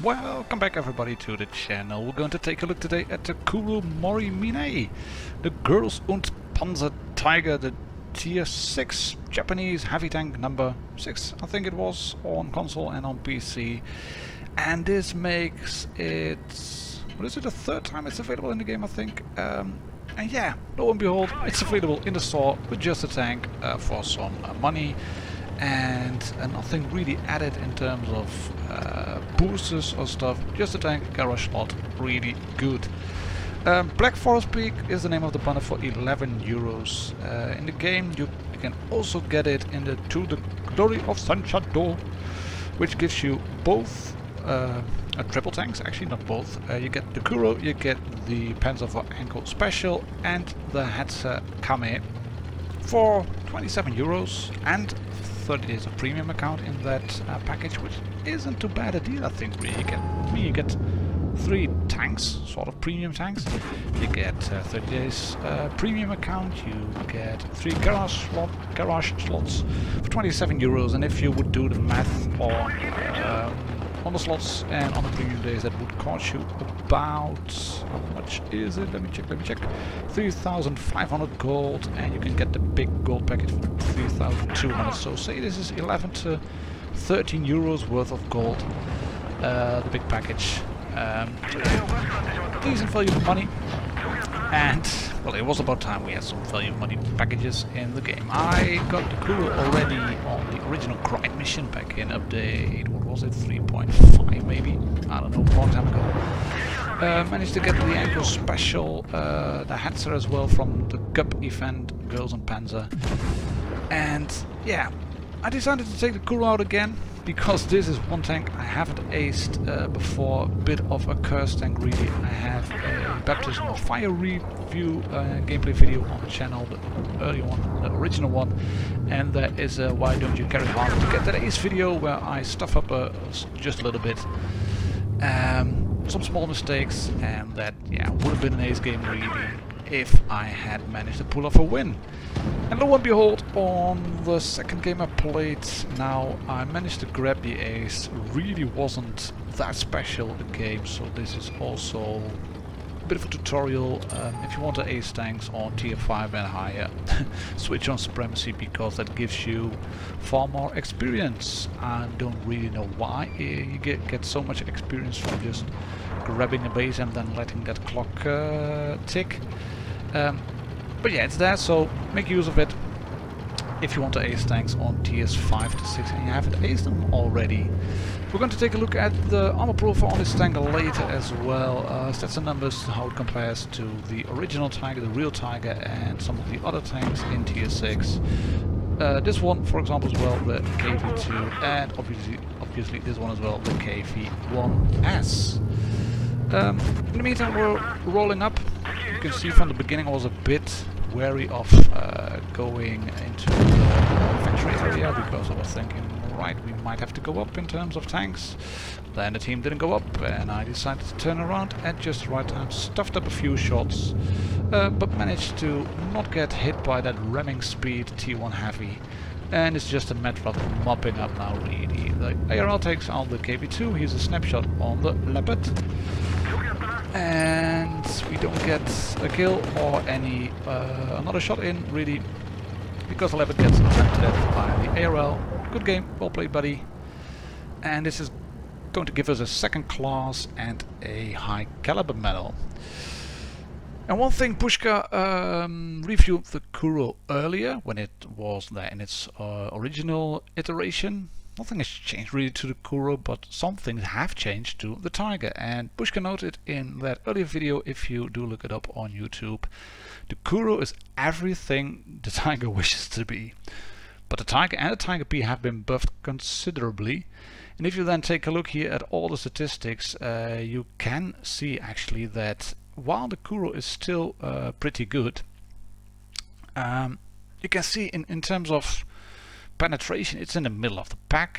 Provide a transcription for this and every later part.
Welcome back everybody to the channel. We're going to take a look today at the Kuro Mori Mine, the Girls und Panzer Tiger, the tier 6 Japanese heavy tank number 6, I think it was, on console and on PC. And this makes it, what is it, the third time it's available in the game, I think. And yeah, lo and behold, it's available in the store with just a tank for some money. And nothing really added in terms of boosters or stuff, just a tank, garage slot, really good. Black Forest Peak is the name of the bundle for 11 euros. In the game you can also get it in the To the Glory of Sanchado, which gives you both triple tanks, actually not both. You get the Kuro, you get the Panzer for Ankle Special and the Hetzer Kame for 27 euros and 30 days of premium account in that package, which isn't too bad a deal, I think. Really, you get 3 tanks, sort of premium tanks. You get 30 days premium account. You get 3 garage slots for 27 euros. And if you would do the math on the slots and on the premium days, that would cost you about, how much is it? Let me check. 3,500 gold, and you can get the big gold package for 3,200. So say this is 11 to 13 euros worth of gold, the big package. Decent value of money. And, well, it was about time we had some value money packages in the game. I got the Kuro already on the original grind mission back in update, what was it, 3.5 maybe? I don't know, a long time ago. Managed to get the Ankle Special, the Hetzer as well from the Cup event, Girls and Panzer. And, yeah, I decided to take the Kuro out again, because this is one tank I haven't aced before, a bit of a cursed tank really. I have a Baptism of Fire review gameplay video on the channel, the early one, the original one, and there is a Why Don't You Carry Hard to Get That Ace video where I stuff up just a little bit, some small mistakes, and that, yeah, would have been an ace game really if I had managed to pull off a win. And lo and behold, on the second game I played now, I managed to grab the ace. Really wasn't that special a game, so this is also a bit of a tutorial. If you want to ace tanks on tier 5 and higher, switch on Supremacy, because that gives you far more experience. I don't really know why you get so much experience from just grabbing a base and then letting that clock tick. But yeah, it's there, so make use of it if you want to ace tanks on tiers 5 to 6 and you haven't aced them already. We're going to take a look at the armor profile on this tank later as well. Stats and numbers, how it compares to the original Tiger, the real Tiger, and some of the other tanks in tier 6. This one, for example, as well, the KV2, and obviously this one as well, the KV1S. In the meantime, we're rolling up. You can see from the beginning I was a bit wary of going into the factory area, because I was thinking, right, we might have to go up in terms of tanks. Then the team didn't go up and I decided to turn around at just the right time, stuffed up a few shots, but managed to not get hit by that ramming speed T1 heavy. And it's just a matter of mopping up now really. The ARL takes on the KV2, here's a snapshot on the Leopard. And we don't get a kill or any another shot in really, because the Leopard gets sent to death by the ARL. Good game, well played buddy. And this is going to give us a second class and a high caliber medal. And one thing, Pushka reviewed the Kuro earlier when it was there in its original iteration. Nothing has changed really to the Kuro, but some things have changed to the Tiger. And Pushka noted in that earlier video, if you do look it up on YouTube, the Kuro is everything the Tiger wishes to be. But the Tiger and the Tiger P have been buffed considerably. And if you then take a look here at all the statistics, you can see actually that while the Kuro is still pretty good, you can see in terms of penetration, it's in the middle of the pack.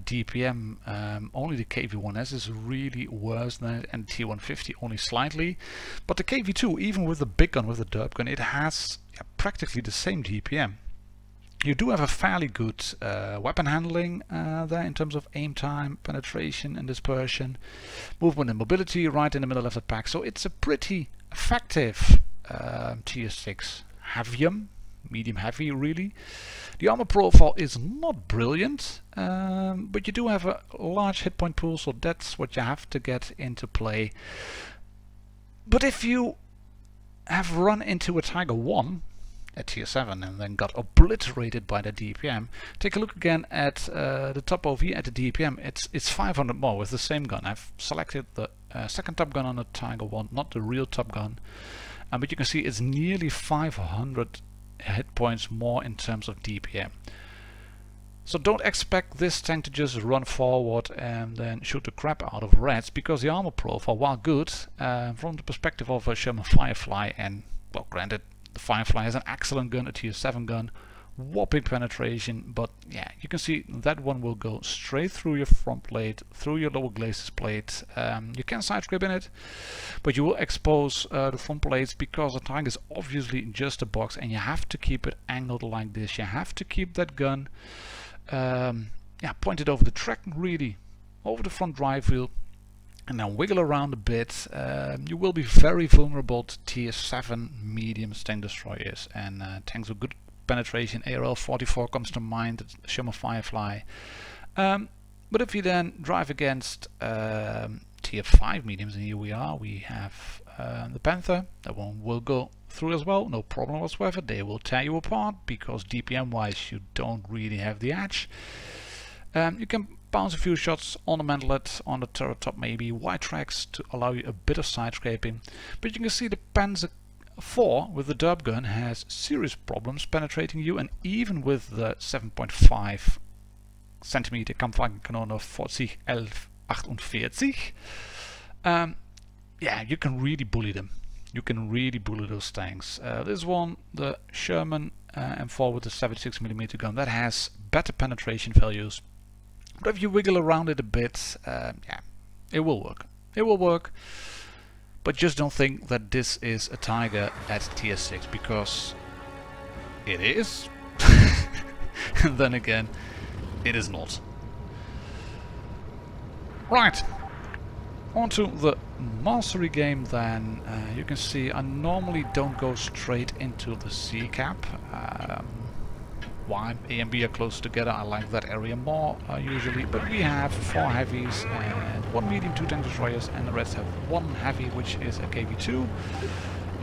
DPM, only the KV1S is really worse than it, and T150 only slightly. But the KV2, even with the big gun, with the derp gun, it has practically the same DPM. You do have a fairly good weapon handling there in terms of aim time, penetration and dispersion, movement and mobility right in the middle of the pack. So it's a pretty effective tier 6 heavium, medium heavy really. The armor profile is not brilliant, but you do have a large hit point pool, so that's what you have to get into play. But if you have run into a Tiger 1 at tier 7 and then got obliterated by the DPM, take a look again at the top OV at the DPM. It's 500 more with the same gun. I've selected the second top gun on the Tiger 1, not the real top gun, but you can see it's nearly 500 hit points more in terms of DPM. So don't expect this tank to just run forward and then shoot the crap out of reds, because the armor profile, while good from the perspective of a Sherman Firefly, and well, granted, the Firefly is an excellent gun, a tier 7 gun, whopping penetration, but yeah, you can see that one will go straight through your front plate, through your lower glacis plate. You can side scrape in it, but you will expose the front plates, because the Tiger is obviously just a box and you have to keep it angled like this. You have to keep that gun pointed over the track, really over the front drive wheel, and then wiggle around a bit. You will be very vulnerable to tier 7 medium tank destroyers and tanks with good penetration. ARL 44 comes to mind, the Sherman Firefly. But if you then drive against tier 5 mediums, and here we are, we have the Panther. That one will go through as well, no problem whatsoever. They will tear you apart, because DPM wise you don't really have the edge. You can bounce a few shots on the mantlet, on the turret top, maybe wide tracks to allow you a bit of side scraping. But you can see the Panzer 4 with the dub gun has serious problems penetrating you, and even with the 7.5 centimeter Kampfwagenkanone of 401148, yeah, you can really bully them. You can really bully those tanks. This one, the Sherman M4 with the 76mm gun, that has better penetration values. But if you wiggle around it a bit, yeah, it will work. It will work. But just don't think that this is a Tiger at tier 6, because it is. And then again, it is not. Right. Onto the mastery game then. You can see I normally don't go straight into the C cap. Why? A and B are close together. I like that area more usually. But we have 4 heavies and 1 medium, 2 tank destroyers, and the rest have 1 heavy, which is a KV2.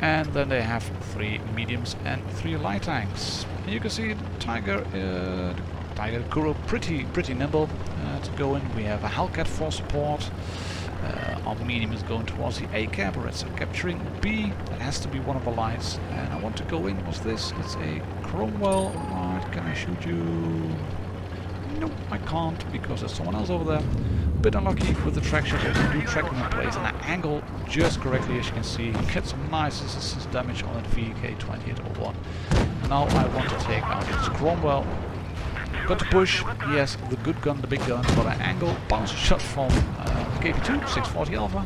And then they have 3 mediums and 3 light tanks. And you can see the Tiger, Kuro, pretty nimble to go in. We have a Hellcat for support. Our medium is going towards the A cap, reds are capturing B. That has to be one of the lights. And I want to go in. What's this? It's a Cromwell. Right, can I shoot you? Nope, I can't, because there's someone else over there. A bit unlucky with the track shot. I do tracking in place, and I angle just correctly, as you can see. Get some nice assistance damage on that VK2801. Now I want to take out its Cromwell. Got to push, yes, the good gun, the big gun, but I angle, bounce a shot from KV2, 640 Alpha,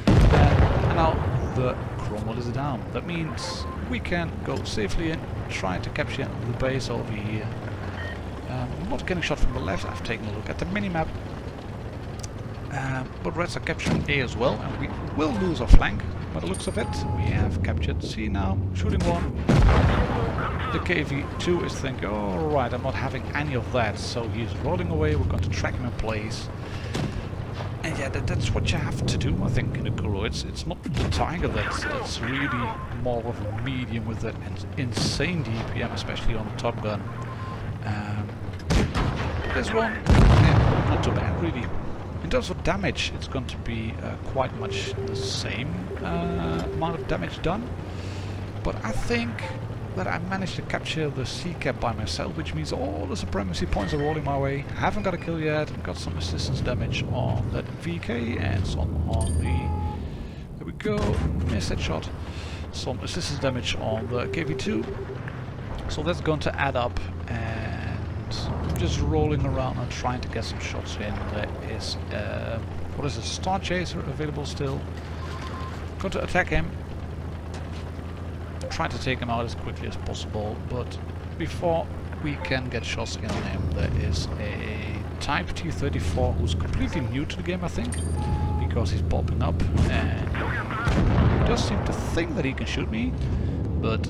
and now the Cromwell is down. That means we can go safely in, try to capture the base over here. I'm not getting shot from the left. I've taken a look at the minimap, but reds are capturing A as well, and we will lose our flank by the looks of it. We have captured C now, shooting one. The KV2 is thinking, oh right, I'm not having any of that, so he's rolling away. We're going to track him in place. And yeah, that's what you have to do, I think, in the Kuro. It's not the Tiger that's really more of a medium with that insane DPM, especially on the top gun. This one, yeah, not too bad, really. In terms of damage, it's going to be quite much the same amount of damage done. But I think that I managed to capture the C cap by myself, which means all the supremacy points are rolling my way. Haven't got a kill yet, got some assistance damage on that VK and some on the... There we go, missed that shot. Some assistance damage on the KV2. So that's going to add up, and just rolling around and trying to get some shots in. There is, what is it, Star Chaser available still. Going to attack him. Try to take him out as quickly as possible, but before we can get shots in on him. There is a Type T-34 who's completely new to the game, I think, because he's popping up and he does seem to think that he can shoot me, but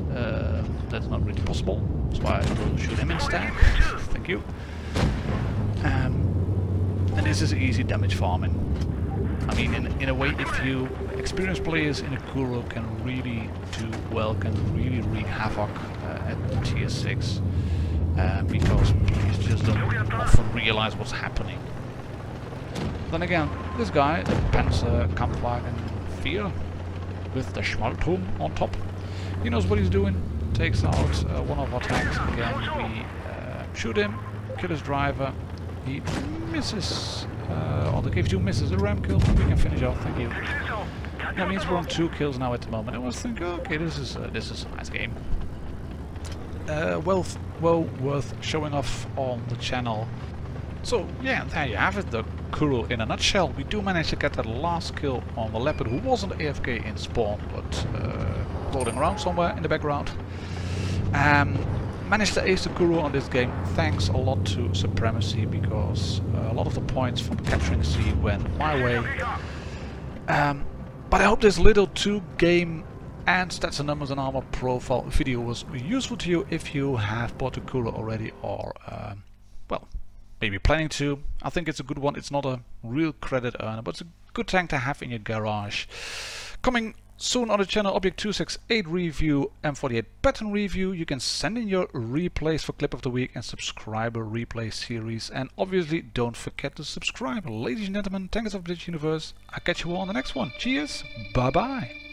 that's not really possible. That's why I will shoot him instead. Thank you. And this is easy damage farming. I mean, in a way, if you experienced players in a Kuro can really do well, can really wreak havoc at tier 6, because players just don't often realize what's happening. Then again, this guy, the Panzer Kampfwagen 4, with the Schmalturm on top, he knows what he's doing. Takes out one of our tanks. Again, we shoot him, kill his driver. He misses, or the KV2 misses the ram kill. We can finish off. Thank you. That means we're on 2 kills now at the moment. I was thinking, okay, this is a nice game. Well worth showing off on the channel. So yeah, there you have it, the Kuro in a nutshell. We do manage to get that last kill on the leopard, who wasn't AFK in spawn, but rolling around somewhere in the background. Managed to ace the Kuro on this game thanks a lot to Supremacy, because a lot of the points from capturing C went my way. But I hope this little 2-game and stats and numbers and armor profile video was useful to you if you have bought the Kuro already, or well, maybe planning to. I think it's a good one. It's not a real credit earner, but it's a good tank to have in your garage. Coming soon on the channel, Object 268 review, M48 pattern review. You can send in your replays for clip of the week and subscriber replay series. And obviously don't forget to subscribe. Ladies and gentlemen, tankers of Blitz Universe. I'll catch you all on the next one. Cheers, bye bye.